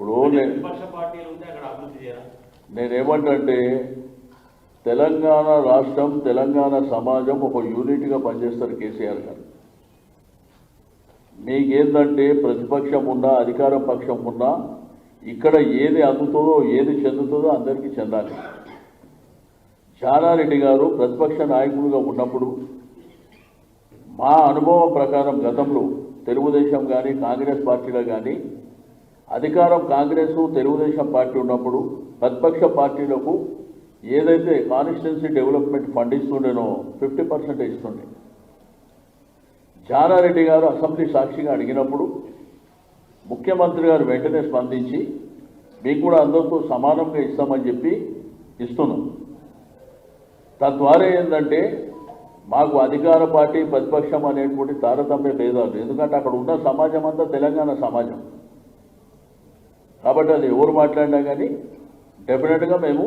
ఇప్పుడు నేనేమంటే తెలంగాణ రాష్ట్రం తెలంగాణ సమాజం ఒక యూనిట్గా పనిచేస్తారు కేసీఆర్ గారు. మీకేందంటే ప్రతిపక్షం ఉన్నా అధికార పక్షం ఉన్నా ఇక్కడ ఏది అందుతుందో ఏది చెందుతుందో అందరికీ చెందాలి. జానారెడ్డి గారు ప్రతిపక్ష నాయకులుగా ఉన్నప్పుడు మా అనుభవం ప్రకారం గతంలో తెలుగుదేశం కానీ కాంగ్రెస్ పార్టీలో కానీ అధికారం కాంగ్రెస్ తెలుగుదేశం పార్టీ ఉన్నప్పుడు ప్రతిపక్ష పార్టీలకు ఏదైతే కాన్స్టిట్యున్సీ డెవలప్మెంట్ ఫండ్ ఇస్తుండేనో 50% ఇస్తుండే. జానారెడ్డి గారు అసెంబ్లీ సాక్షిగా అడిగినప్పుడు ముఖ్యమంత్రి గారు వెంటనే స్పందించి మీకు కూడా అందరితో సమానంగా ఇస్తామని చెప్పి ఇస్తున్నాం. తద్వారా ఏంటంటే మాకు అధికార పార్టీ ప్రతిపక్షం అనేటువంటి తారతమ్య భేదాలు, ఎందుకంటే అక్కడ ఉన్న సమాజం అంతా తెలంగాణ సమాజం కాబట్టి అది ఎవరు మాట్లాడినా కానీ డెఫినెట్గా మేము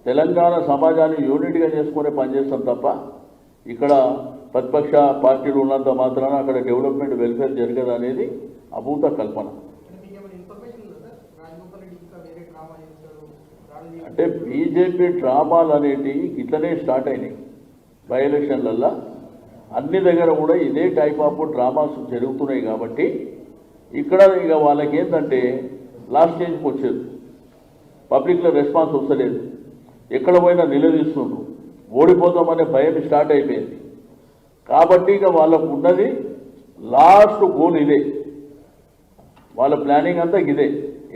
తెలంగాణ సమాజాన్ని యూనిట్గా చేసుకునే పనిచేస్తాం తప్ప ఇక్కడ ప్రతిపక్ష పార్టీలు ఉన్నంత మాత్రాన అక్కడ డెవలప్మెంట్ వెల్ఫేర్ జరగదు అనేది అభూత కల్పన. అంటే బీజేపీ డ్రామాలు అనేటివి ఇట్లనే స్టార్ట్ అయినాయి. బై ఎలక్షన్లల్లో అన్ని దగ్గర కూడా ఇదే టైప్ ఆఫ్ డ్రామాస్ జరుగుతున్నాయి కాబట్టి ఇక్కడ ఇక వాళ్ళకి ఏంటంటే లాస్ట్ స్టేజ్కి వచ్చేది, పబ్లిక్లో రెస్పాన్స్ వస్తలేదు, ఎక్కడ పోయినా నిలదీస్తుండ్రు, ఓడిపోతామనే భయం స్టార్ట్ అయిపోయింది. కాబట్టి ఇక వాళ్ళకు ఉన్నది లాస్ట్ గోల్ ఇదే, వాళ్ళ ప్లానింగ్ అంతా ఇదే.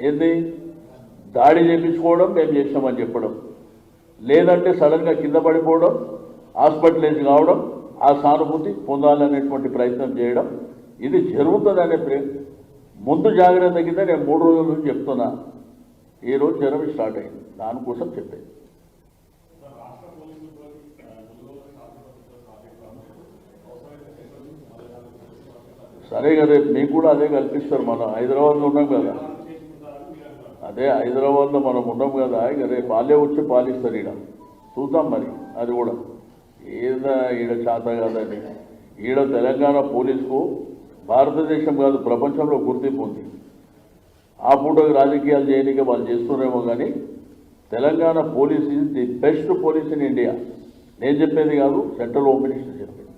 ఏంది, దాడి చేయించుకోవడం మేము చేసినామని చెప్పడం, లేదంటే సడన్గా కింద పడిపోవడం, హాస్పిటలైజ్ కావడం, ఆ సానుభూతి పొందాలనేటువంటి ప్రయత్నం చేయడం, ఇది జరుగుతుందనే ముందు జాగ్రత్త కింద నేను 3 రోజుల నుంచి చెప్తున్నా. ఈరోజు జ్వరం స్టార్ట్ అయింది, దానికోసం చెప్పేది. సరే కదా, మీకు కూడా అదే కల్పిస్తారు. మనం హైదరాబాద్లో ఉన్నాం కదా, అదే హైదరాబాద్లో మనం ఉన్నాం కదా, ఇక రేపు వాళ్ళే వచ్చి పాలిస్తారు. ఈడ చూద్దాం మరి అది కూడా ఏదా ఈడ చేత కాదని. ఈడ తెలంగాణ పోలీసుకు భారతదేశం కాదు ప్రపంచంలో గుర్తింపు ఉంది. ఆ పూటకు రాజకీయాలు చేయడానికి వాళ్ళు చేస్తున్నారేమో కానీ Telangana police is the best police in India. నేను చెప్పేది కాదు, సెంట్రల్ హోమ్ మినిస్టర్ చెప్పేది.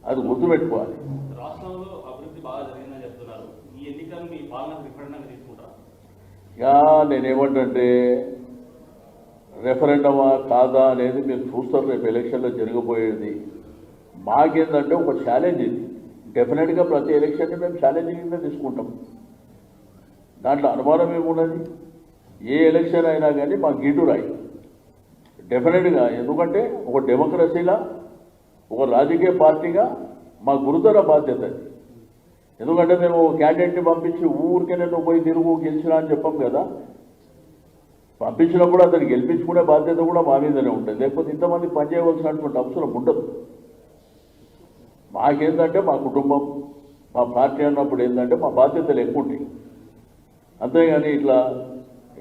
అది గుర్తుపెట్టుకోవాలి. రాష్ట్రంలో అభివృద్ధి బాగా జరిగిందని చెప్తున్నారు. ఈ ఎన్నికలు మీ పాలనకు రిఫరెండంగా తీసుకుంటారా? నేనేమంటే రెఫరెండమా కాదా అనేది మీరు చూస్తారు, రేపు ఎలక్షన్లో జరగబోయేది. మాకేందంటే ఒక ఛాలెంజ్ ఇది. డెఫినెట్గా ప్రతి ఎలక్షన్ని మేము ఛాలెంజ్ కింద తీసుకుంటాం, దాంట్లో అనుమానం ఏమున్నది. ఏ ఎలక్షన్ అయినా కానీ మా గిడ్డు రాయి డెఫినెట్గా. ఎందుకంటే ఒక డెమోక్రసీలా ఒక రాజకీయ పార్టీగా మా గురుతర బాధ్యత అది. ఎందుకంటే మేము క్యాండిడేట్ని పంపించి ఊరికే నేను పోయి తిరుగు గెలిచినా అని చెప్పాం కదా. పంపించినప్పుడు అతను గెలిపించుకునే బాధ్యత కూడా మా మీదనే ఉంటుంది, లేకపోతే ఇంతమంది పనిచేయవలసినటువంటి అవసరం ఉండదు. మాకేంటంటే మా కుటుంబం మా పార్టీ అన్నప్పుడు ఏంటంటే మా బాధ్యతలు ఎక్కువ ఉంటాయి. అంతేగాని ఇట్లా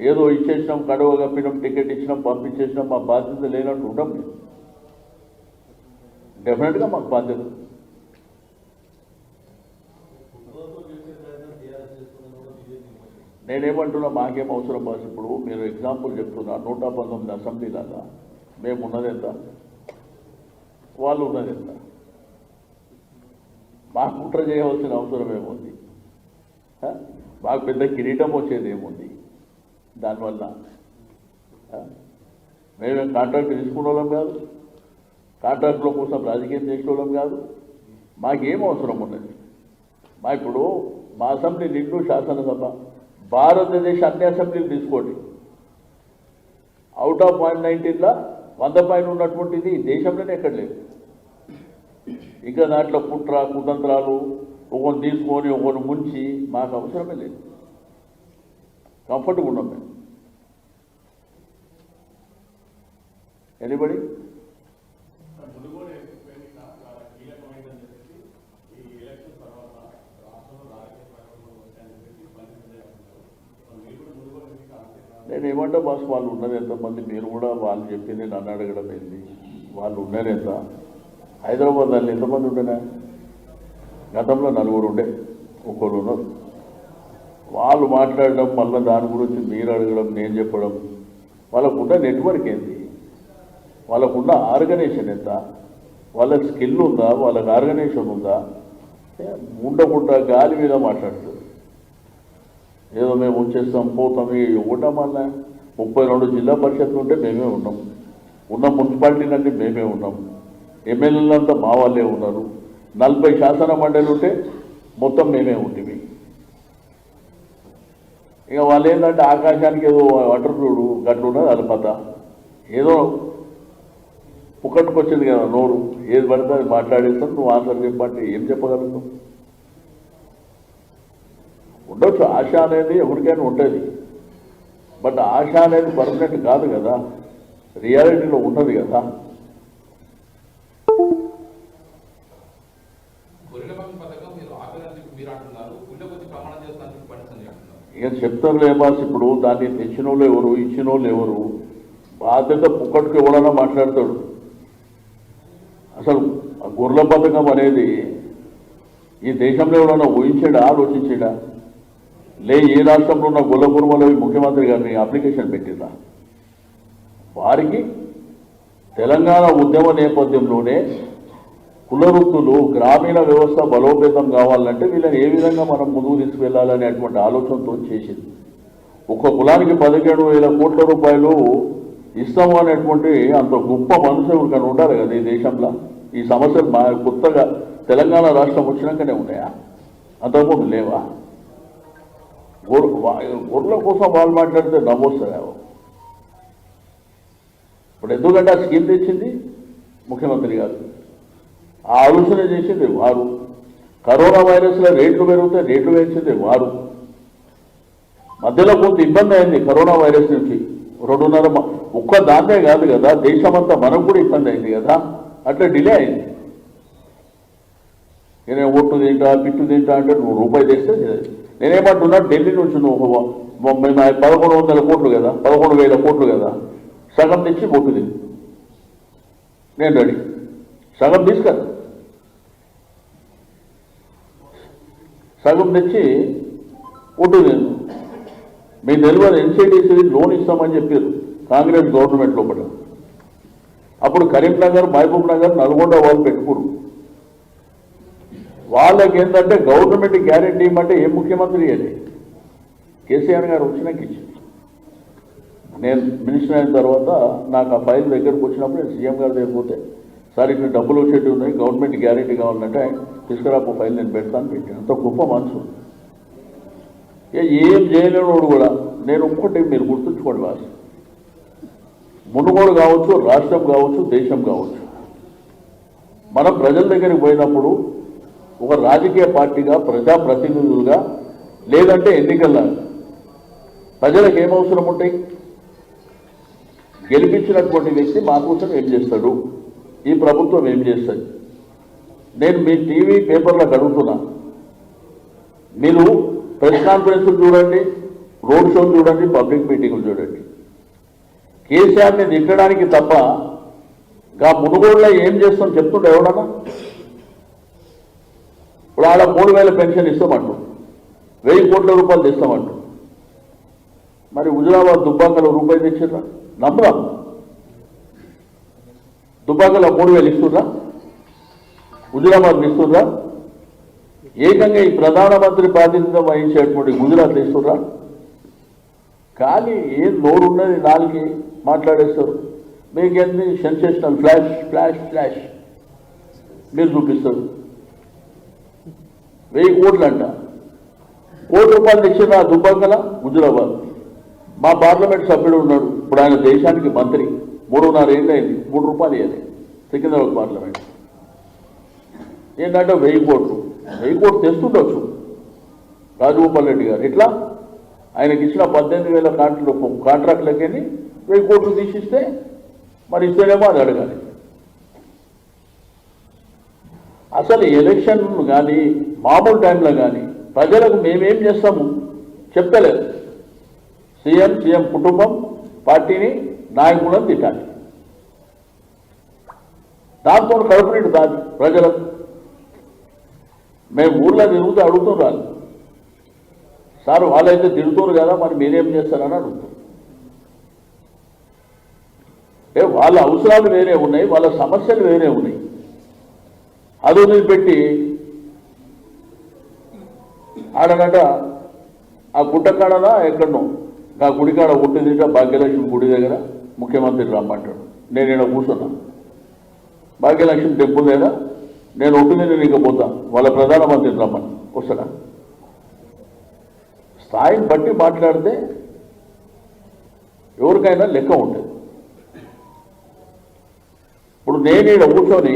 ఏదో ఇచ్చేసినాం, కడవ కప్పినాం, టికెట్ ఇచ్చినాం, పంపించేసినాం, మా బాధ్యత లేనట్టు ఉంటాం. డెఫినెట్గా మాకు బాధ్యత. నేనేమంటున్నా, మాకేం అవసరం బాస్. ఇప్పుడు మీరు ఎగ్జాంపుల్ చెప్తున్నా, 119 అసెంబ్లీలలో మేము ఉన్నది ఎంత, వాళ్ళు ఉన్నది ఎంత. మాకు కుట్ర చేయవలసిన అవసరం ఏముంది? మాకు పెద్ద కిరీటం వచ్చేది ఏముంది దానివల్ల? మేమేం కాంట్రాక్ట్ తీసుకునే వాళ్ళం కాదు, కాంట్రాక్టుల కోసం రాజకీయం చేసుకోవడం కాదు. మాకేం అవసరం ఉన్నది? ఇప్పుడు మా అసెంబ్లీ నిండు శాసనసభ, భారతదేశ అన్ని అసెంబ్లీలు తీసుకోండి, అవుట్ ఆఫ్ 119లా 100 పైన ఉన్నటువంటిది దేశంలోనే ఎక్కడ లేదు. ఇంకా దాంట్లో కుట్ర కుతంత్రాలు, ఒకరిని తీసుకొని ఒకరిని ముంచి మాకు అవసరమే లేదు. కంఫర్ట్గా ఉన్నాం మేము. ఎనీబడి నేను ఏమంటా బాస్, వాళ్ళు ఉన్నది ఎంతమంది, మీరు కూడా వాళ్ళు చెప్పింది నన్ను అడగడం ఏంది, వాళ్ళు ఉన్నారు ఎంత. హైదరాబాద్లో ఎంతమంది ఉండేనా? గతంలో 4 ఉండే, ఒక్కరు ఉన్నారు. వాళ్ళు మాట్లాడడం, మళ్ళీ దాని గురించి మీరు అడగడం, నేను చెప్పడం. వాళ్ళకున్న నెట్వర్క్ ఏంటి, వాళ్ళకున్న ఆర్గనైజేషన్ ఎంత, వాళ్ళ స్కిల్ ఉందా, వాళ్ళకి ఆర్గనైజేషన్ ఉందా? ఉండకుండా గాలి మీద మాట్లాడుతుంది. ఏదో మేము వచ్చేస్తాం పోతాం ఒకటా. మళ్ళీ 32 జిల్లా పరిషత్లు ఉంటే మేమే ఉన్నాం, ఉన్న మున్సిపాలిటీలన్నీ మేమే ఉన్నాం, ఎమ్మెల్యేలంతా మా వాళ్ళే ఉన్నారు, 40 శాసన మండలి ఉంటే మొత్తం మేమే ఉంటుంది. ఇక వాళ్ళు ఏంటంటే ఆకాశానికి ఏదో అంటారు చూడు, గట్లు ఉన్నది వాళ్ళ కథ. ఏదో పుక్కట్టుకొచ్చింది కదా నోరు, ఏది పడితే అది మాట్లాడేస్తాం, నువ్వు ఆన్సర్ చెప్పంటే ఏం చెప్పగలుగుతావు? ఉండొచ్చు, ఆశ అనేది ఎవరికైనా ఉంటుంది. బట్ ఆశ అనేది పర్మనెంట్ కాదు కదా, రియాలిటీలో ఉన్నది కదా. ఇక చెప్తారులే బాస్, ఇప్పుడు దాన్ని తెచ్చిన వాళ్ళు ఎవరు, ఇచ్చిన వాళ్ళు ఎవరు? బాధ్యత పుక్కట్టుకు ఎవడన్నా మాట్లాడతాడు. అసలు గొర్రెల పథకం అనేది ఈ దేశంలో ఎవడన్నా ఊహించాడా, ఆలోచించాడా? ఏ రాష్ట్రంలో ఉన్న గొల్ల కుర్మలో ముఖ్యమంత్రి గారిని అప్లికేషన్ పెట్టిందా? వారికి తెలంగాణ ఉద్యమ నేపథ్యంలోనే కుల వృత్తులు, గ్రామీణ వ్యవస్థ బలోపేతం కావాలంటే వీళ్ళని ఏ విధంగా మనం ముందుకు తీసుకువెళ్ళాలనేటువంటి ఆలోచనతో చేసింది. ఒక్క కులానికి 17,000 కోట్ల రూపాయలు ఇస్తాము అనేటువంటి అంత గొప్ప మనసు ఎవరికైనా ఉండాలి కదా ఈ దేశంలో. ఈ సమస్యలు మా కొత్తగా తెలంగాణ రాష్ట్రం వచ్చినాకనే ఉన్నాయా? అంతకుముందు లేవా? గొర్రెల కోసం వాళ్ళు మాట్లాడితే నవ్వొస్తాయా? ఇప్పుడు ఎందుకంటే ఆ స్కీమ్ తెచ్చింది ముఖ్యమంత్రి గారు, ఆ ఆలోచన చేసింది వారు. కరోనా వైరస్లో రేట్లు పెరిగితే రేట్లు పెంచింది వారు. మధ్యలో కొంత ఇబ్బంది అయింది కరోనా వైరస్ నుంచి, 2.5 ఒక్క దాన్నే కాదు కదా, దేశమంతా మనకు కూడా ఇబ్బంది అయింది కదా, అట్లా డిలే అయింది. నేను ఒట్టు తింటా పిట్టు తింటా అంటే నువ్వు రూపాయి తెస్తే నేనేమంటున్నా, ఢిల్లీ నుంచి నువ్వు 1,100 కోట్లు కదా, 11,000 కోట్లు కదా, సగం తెచ్చి ఒట్టు తిని నేను రెడీ, సగం తీసుకురా, సగం తెచ్చి ఒట్టు తిను. మీ తెలియదు ఎన్సీడీసీ లోన్ ఇస్తామని చెప్పారు కాంగ్రెస్ గవర్నమెంట్ లోపల. అప్పుడు కరీంనగర్, మహబూబ్ నగర్, నల్గొండ వాళ్ళు పెట్టుకురు. వాళ్ళకి ఏంటంటే గవర్నమెంట్ గ్యారెంటీ ఇవ్వమంటే ఏ ముఖ్యమంత్రి అది కేసీఆర్ గారు వచ్చినాక ఇచ్చింది. నేను మినిస్టర్ అయిన తర్వాత నాకు ఆ ఫైల్ దగ్గరకు వచ్చినప్పుడు నేను సీఎం గారి దగ్గర పోతే, సార్ ఇక్కడ డబ్బులు వచ్చేటివి ఉన్నాయి, గవర్నమెంట్ గ్యారెంటీ కావాలంటే తీసుకురాపు ఫైల్ నేను పెడతాను పెట్టాను. అంత గొప్ప మనసు. ఏం చేయలేనోడు కూడా. నేను ఒక్కటి మీరు గుర్తుంచుకోండి బాస్, మునుగోడు కావచ్చు, రాష్ట్రం కావచ్చు, దేశం కావచ్చు, మనం ప్రజల దగ్గరికి పోయినప్పుడు ఒక రాజకీయ పార్టీగా, ప్రజాప్రతినిధులుగా, లేదంటే ఎన్నికల్లో ప్రజలకు ఏం అవసరం ఉంటాయి? గెలిపించినటువంటి వ్యక్తి మా కోసం ఏం చేస్తాడు, ఈ ప్రభుత్వం ఏం చేస్తుంది? నేను మీ టీవీ పేపర్లకు అడుగుతున్నా, మీరు ప్రెస్ కాన్ఫరెన్స్లు చూడండి, రోడ్ షోలు చూడండి, పబ్లిక్ మీటింగులు చూడండి. కేసీఆర్ని తిట్టడానికి తప్ప మునుగోడులో ఏం చేస్తాం చెప్తుండే ఎవడన్నా? ఇప్పుడు ఆడ 3,000 పెన్షన్ ఇస్తామంటూ, 1,000 కోట్ల రూపాయలు తెస్తామంటూ, మరి హుజురాబాద్ దుబ్బాకలో రూపాయి తెచ్చిర్రా? నమ్మరా? దుబ్బాకలో 3,000 ఇస్తుర్రా? హుజురాబాద్ ఇస్తుర్రా? ఏకంగా ఈ ప్రధానమంత్రి ప్రాతినిధ్యం వహించేటువంటి గుజరాత్ ఇస్తుర్రా? కానీ ఏం నోరున్నది నాలుగు మాట్లాడేస్తారు. మీకు ఎన్ని సెన్సేషనల్ ఫ్లాష్ ఫ్లాష్ ఫ్లాష్ మీరు చూపిస్తారు. 1,000 కోట్లు అంట, కోటి రూపాయలు తెచ్చిన దుబ్బాకల హుజురాబాద్. మా పార్లమెంట్ సభ్యుడు ఉన్నాడు, ఇప్పుడు ఆయన దేశానికి మంత్రి, 3.5 ఏళ్ళు అయింది, 3 రూపాయలు ఇవ్వాలి సికింద్రాబాద్ పార్లమెంట్. ఏంటంటే 1,000 కోట్లు, 1,000 కోట్లు తెస్తుండొచ్చు రాజగోపాల్ రెడ్డి గారు. ఇట్లా ఆయనకి ఇచ్చిన 18,000 కాంట్రాక్ట్లకెళ్ళి 1,000 కోట్లు తీసిస్తే మరి ఇస్తేనేమో అది అడగాలి. అసలు ఎలక్షన్ కానీ మామూలు టైంలో కానీ ప్రజలకు మేమేం చేస్తాము చెప్తలేదు. సీఎం కుటుంబం, పార్టీని, నాయకులను తిట్టాలి. దాంతో కడుపునిండు దాన్ని ప్రజలకు. మేము ఊర్లో తిరుగుతూ అడుగుతున్నారు, సార్ వాళ్ళైతే తిడుతున్నారు కదా, మరి మీరేం చేస్తారని అడుగుతారు. వాళ్ళ అవసరాలు వేరే ఉన్నాయి, వాళ్ళ సమస్యలు వేరే ఉన్నాయి. అది వదిలిపెట్టి ఆడనట ఆ గుట్టకాడనా ఎక్కడనో ఆ గుడికాడ పుట్టిందిట భాగ్యలక్ష్మి గుడి దగ్గర ముఖ్యమంత్రి రమ్మంటాడు. నేను ఇక్కడ కూర్చున్నా, భాగ్యలక్ష్మి టెంపుల్ లేదా నేను ఒట్టింది నీకు పోతా, వాళ్ళ ప్రధానమంత్రిని రమ్మని వస్తాడా? స్థాయిని బట్టి మాట్లాడితే ఎవరికైనా లెక్క ఉంటుంది. ఇప్పుడు నేను ఇక్కడ కూర్చొని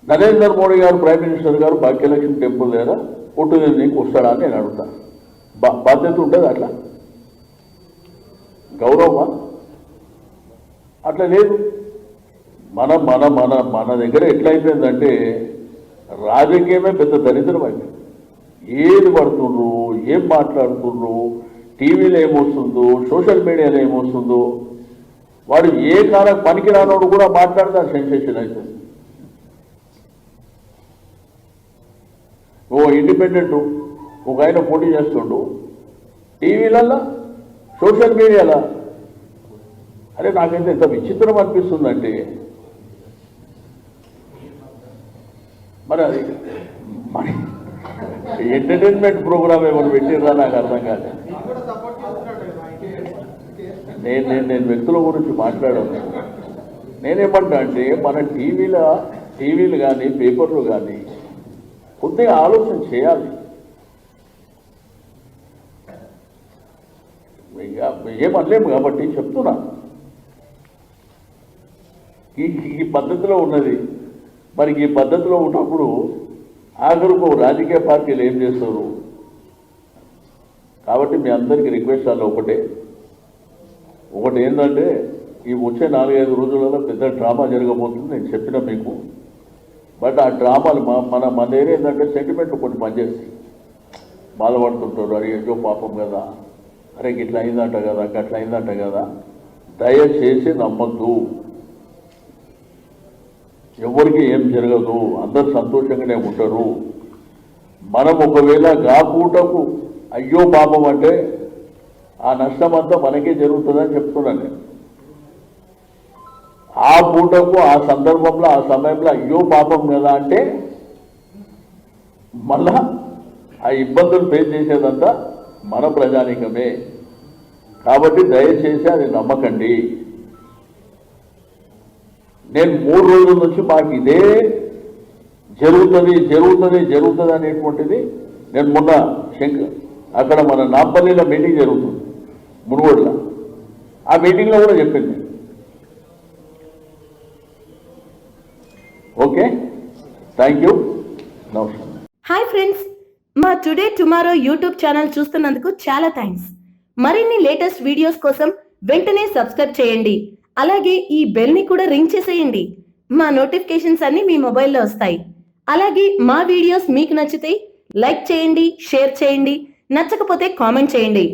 నరేంద్ర మోడీ గారు ప్రైమ్ మినిస్టర్ గారు భాగ్యలక్ష్మి టెంపుల్ లేదా ఒట్టింది నీకు వస్తాడా అని నేను అడుగుతాను. బాధ్యత ఉంటుంది అట్లా, గౌరవమా? అట్లా లేదు. మన మన మన మన దగ్గర ఎట్లయిపోయిందంటే రాజకీయమే పెద్ద దరిద్రం అయిపోయింది. ఏది పడుతుండ్రు, ఏం మాట్లాడుతుండ్రు, టీవీలో ఏమొస్తుందో, సోషల్ మీడియాలో ఏమొస్తుందో, వాడు ఏ కాలం పనికి రానోడు కూడా మాట్లాడితే సెన్సేషన్ అవుతుంది. ఓ ఇండిపెండెంట్ ఒక ఆయన పోటీ చేస్తుండు టీవీలల్లో, సోషల్ మీడియాలో. అరే నాకైతే ఎంత విచిత్రం అనిపిస్తుందంటే, మరి అది మరి ఎంటర్టైన్మెంట్ ప్రోగ్రామ్ ఏమైనా పెట్టిర్రా నాకు అర్థం కాదు. నేను వ్యక్తుల గురించి మాట్లాడాను. నేనేమంటా అంటే మన టీవీలు కానీ పేపర్లు కానీ కొద్దిగా ఆలోచన చేయాలి. ఏమనలేము కాబట్టి చెప్తున్నా. ఈ పద్ధతిలో ఉన్నది. మరి ఈ పద్ధతిలో ఉన్నప్పుడు ఆఖరుకు రాజకీయ పార్టీలు ఏం చేస్తారు? కాబట్టి మీ అందరికీ రిక్వెస్ట్ అలా ఒకటి ఏంటంటే, ఈ వచ్చే 4-5 రోజులలో పెద్ద డ్రామా జరగబోతుంది నేను చెప్పిన మీకు. బట్ ఆ డ్రామాలు మన దగ్గర ఏంటంటే సెంటిమెంట్లు కొన్ని పనిచేస్తాయి. బాధపడుతుంటారు, అరే ఏదో పాపం కదా, అరే ఇట్లా అయిందంట కదా, అట్లా అయిందంట కదా. దయచేసి నమ్మద్దు. ఎవరికి ఏం జరగదు, అందరు సంతోషంగానే ఉంటారు. మనం ఒకవేళ పూటకు అయ్యో పాపం అంటే ఆ నష్టం అంతా మనకే జరుగుతుందని చెప్తున్నాను నేను. ఆ పూటకు ఆ సందర్భంలో ఆ సమయంలో అయ్యో పాపం కదా అంటే మళ్ళా ఆ ఇబ్బందులు ఫేస్ చేసేదంతా మన ప్రజానీకమే. కాబట్టి దయచేసి అది నమ్మకండి. నేను 3 రోజుల నుంచి మాకు ఇదే జరుగుతుంది అనేటువంటిది, నేను మొన్న అక్కడ మన నాంపల్లిలో మీటింగ్ జరుగుతుంది మునుగోడులో, ఆ మీటింగ్లో కూడా చెప్పింది. ఓకే, థ్యాంక్ యూ, నమస్కారం. హాయ్ ఫ్రెండ్స్, మా టుడే టుమారో యూట్యూబ్ ఛానల్ చూస్తున్నందుకు చాలా థ్యాంక్స్. మరిన్ని లేటెస్ట్ వీడియోస్ కోసం వెంటనే సబ్స్క్రైబ్ చేయండి. అలాగే ఈ బెల్ ని కూడా రింగ్ చేసేయండి. మా నోటిఫికేషన్స్ అన్ని మీ మొబైల్లో వస్తాయి. అలాగే మా వీడియోస్ మీకు నచ్చితే లైక్ చేయండి, షేర్ చేయండి, నచ్చకపోతే కామెంట్ చేయండి.